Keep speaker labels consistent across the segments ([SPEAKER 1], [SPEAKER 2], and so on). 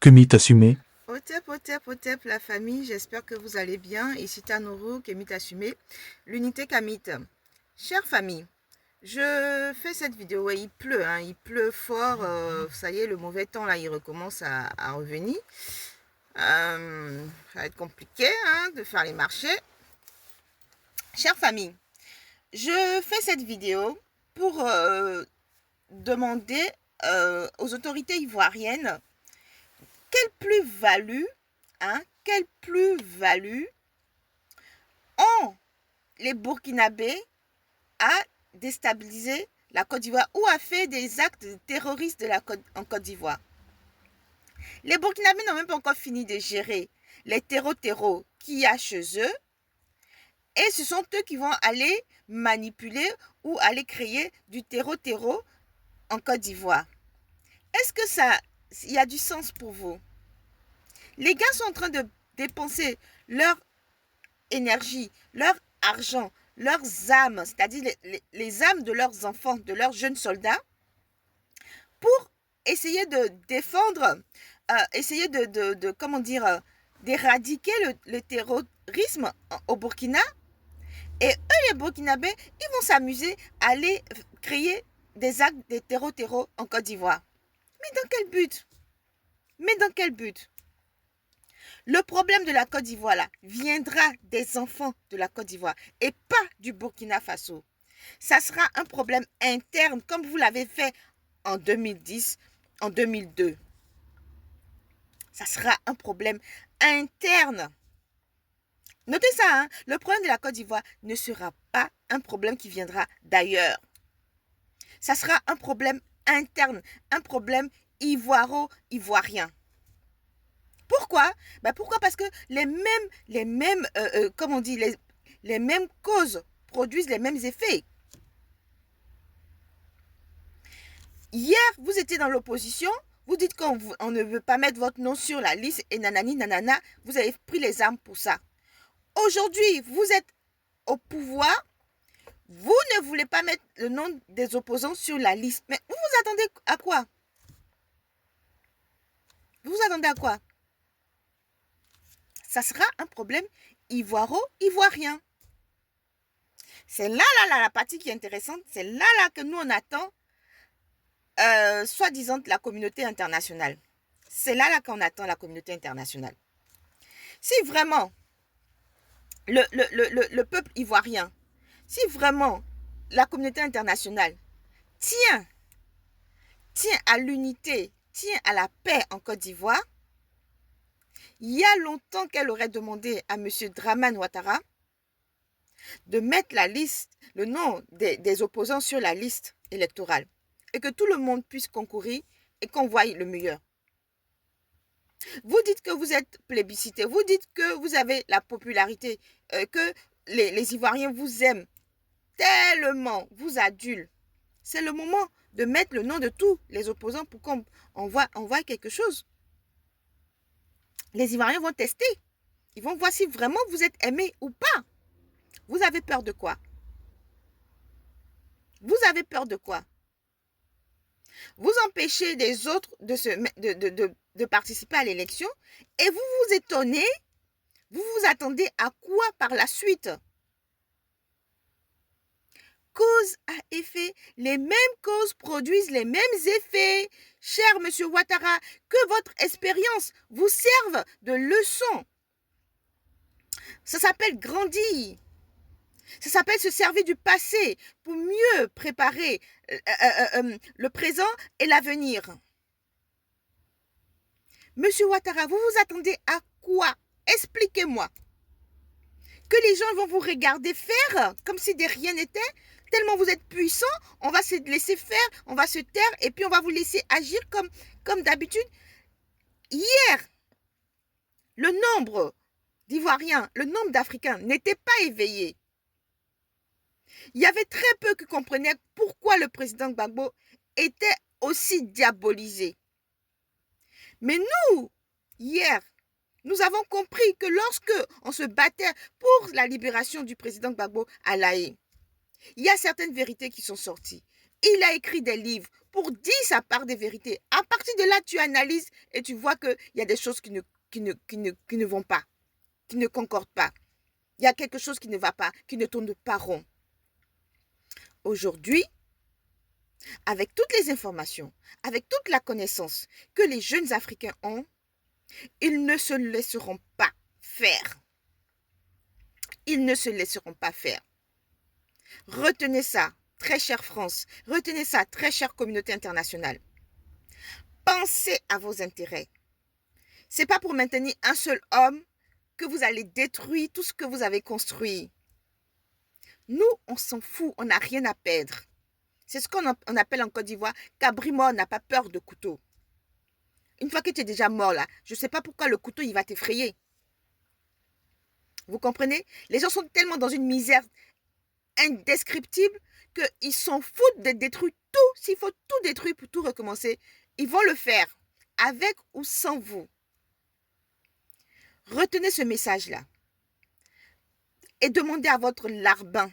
[SPEAKER 1] Kemit assumé.
[SPEAKER 2] Otep, la famille, j'espère que vous allez bien. Ici Tanoro, Kemit Assumé, l'unité Kamit. Chère famille, je fais cette vidéo, ouais, il pleut, hein, il pleut fort, ça y est, le mauvais temps, là, il recommence à revenir. Ça va être compliqué hein, de faire les marchés. Chère famille, je fais cette vidéo pour demander aux autorités ivoiriennes quelle plus-value, quelle plus-value ont les Burkinabés à déstabiliser la Côte d'Ivoire ou à fait des actes terroristes en Côte d'Ivoire. Les Burkinabés n'ont même pas encore fini de gérer les terreaux qu'il y a chez eux et ce sont eux qui vont aller manipuler ou aller créer du terreau en Côte d'Ivoire. Est-ce que il y a du sens pour vous? Les gars sont en train de dépenser leur énergie, leur argent, leurs âmes, c'est-à-dire les âmes de leurs enfants, de leurs jeunes soldats, pour essayer de défendre, essayer comment dire, d'éradiquer le terrorisme au Burkina. Et eux, les Burkinabés, ils vont s'amuser à aller créer des actes de terreau en Côte d'Ivoire. Mais dans quel but? Mais dans quel but? Le problème de la Côte d'Ivoire là viendra des enfants de la Côte d'Ivoire et pas du Burkina Faso. Ça sera un problème interne comme vous l'avez fait en 2010, en 2002. Ça sera un problème interne. Notez ça, hein? Le problème de la Côte d'Ivoire ne sera pas un problème qui viendra d'ailleurs. Ça sera un problème interne, un problème ivoiro-ivoirien. Pourquoi? Pourquoi? Parce que comme on dit, les mêmes causes produisent les mêmes effets. Hier, vous étiez dans l'opposition, vous dites qu'on ne veut pas mettre votre nom sur la liste et nanani nanana, vous avez pris les armes pour ça. Aujourd'hui, vous êtes au pouvoir, vous ne voulez pas mettre le nom des opposants sur la liste. Mais vous vous attendez à quoi? Vous vous attendez à quoi? Ça sera un problème ivoiro-ivoirien. C'est la partie qui est intéressante. C'est là que nous, on attend, soi-disant, la communauté internationale. C'est là qu'on attend la communauté internationale. Si vraiment le peuple ivoirien, si vraiment la communauté internationale tient à l'unité, tient à la paix en Côte d'Ivoire, il y a longtemps qu'elle aurait demandé à M. Dramane Ouattara de mettre le nom des opposants sur la liste électorale et que tout le monde puisse concourir et qu'on voie le meilleur. Vous dites que vous êtes plébiscité, vous dites que vous avez la popularité, que les Ivoiriens vous aiment tellement, vous adulent. C'est le moment de mettre le nom de tous les opposants pour qu'on voit quelque chose. Les Ivoiriens vont tester. Ils vont voir si vraiment vous êtes aimé ou pas. Vous avez peur de quoi? Vous avez peur de quoi? Vous empêchez les autres de participer à l'élection et vous vous étonnez, vous vous attendez à quoi par la suite? Cause à effet, les mêmes causes produisent les mêmes effets. Cher monsieur Ouattara, que votre expérience vous serve de leçon. Ça s'appelle grandir. Ça s'appelle se servir du passé pour mieux préparer le présent et l'avenir. Monsieur Ouattara, vous vous attendez à quoi? Expliquez-moi. Que les gens vont vous regarder faire comme si de rien n'était? Tellement vous êtes puissant, on va se laisser faire, on va se taire et puis on va vous laisser agir comme d'habitude. Hier, le nombre d'Ivoiriens, le nombre d'Africains n'était pas éveillé. Il y avait très peu qui comprenaient pourquoi le président Gbagbo était aussi diabolisé. Mais nous, hier, nous avons compris que lorsque on se battait pour la libération du président Gbagbo à l'A Haye, il y a certaines vérités qui sont sorties. Il a écrit des livres pour dire sa part des vérités. À partir de là, tu analyses et tu vois qu'il y a des choses qui ne vont pas, qui ne concordent pas. Il y a quelque chose qui ne va pas, qui ne tourne pas rond. Aujourd'hui, avec toutes les informations, avec toute la connaissance que les jeunes Africains ont, ils ne se laisseront pas faire. Ils ne se laisseront pas faire. Retenez ça, très chère France. Retenez ça, très chère communauté internationale. Pensez à vos intérêts. Ce n'est pas pour maintenir un seul homme que vous allez détruire tout ce que vous avez construit. Nous, on s'en fout, on n'a rien à perdre. C'est ce qu'on appelle en Côte d'Ivoire, cabri mort n'a pas peur de couteau. Une fois que tu es déjà mort là, je ne sais pas pourquoi le couteau il va t'effrayer. Vous comprenez? Les gens sont tellement dans une misère indescriptible qu'ils s'en foutent de détruire tout. S'il faut tout détruire pour tout recommencer, ils vont le faire, avec ou sans vous. Retenez ce message-là et demandez à votre larbin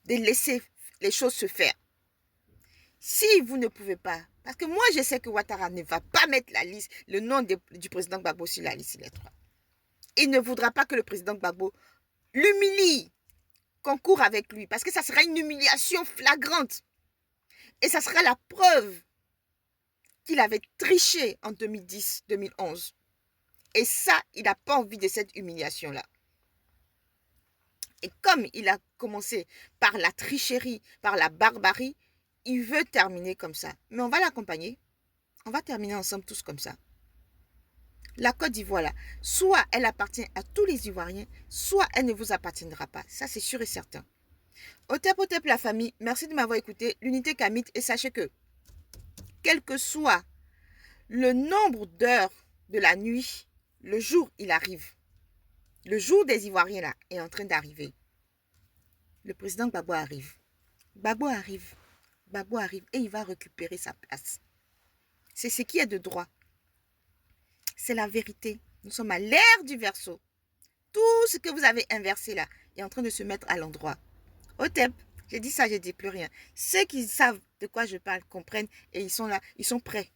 [SPEAKER 2] de laisser les choses se faire. Si vous ne pouvez pas, parce que moi je sais que Ouattara ne va pas mettre la liste, le nom du président Gbagbo sur la liste électorale. Il ne voudra pas que le président Gbagbo l'humilie, concourt avec lui, parce que ça sera une humiliation flagrante. Et ça sera la preuve qu'il avait triché en 2010-2011. Et ça, il n'a pas envie de cette humiliation-là. Et comme il a commencé par la tricherie, par la barbarie, il veut terminer comme ça. Mais on va l'accompagner. On va terminer ensemble tous comme ça. La Côte d'Ivoire, là, soit elle appartient à tous les Ivoiriens, soit elle ne vous appartiendra pas. Ça, c'est sûr et certain. Otep, la famille, merci de m'avoir écouté. L'unité Kamit, et sachez que, quel que soit le nombre d'heures de la nuit, le jour, il arrive. Le jour des Ivoiriens, là, est en train d'arriver. Le président Gbagbo arrive. Gbagbo arrive. Gbagbo arrive et il va récupérer sa place. C'est ce qui est de droit. C'est la vérité. Nous sommes à l'ère du Verseau. Tout ce que vous avez inversé là est en train de se mettre à l'endroit. Otep, j'ai dit ça, je ne dis plus rien. Ceux qui savent de quoi je parle comprennent et ils sont là, ils sont prêts.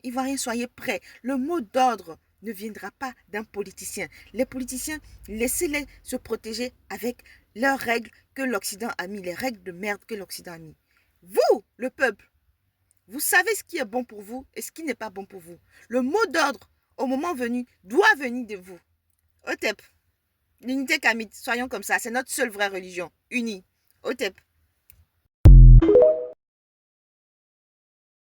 [SPEAKER 2] Ivoiriens, soyez prêts. Le mot d'ordre ne viendra pas d'un politicien. Les politiciens, laissez-les se protéger avec leurs règles que l'Occident a mis, les règles de merde que l'Occident a mis. Vous, le peuple, vous savez ce qui est bon pour vous et ce qui n'est pas bon pour vous. Le mot d'ordre, au moment venu, doit venir de vous. Otep, l'unité Kamit, soyons comme ça, c'est notre seule vraie religion, unie. Otep.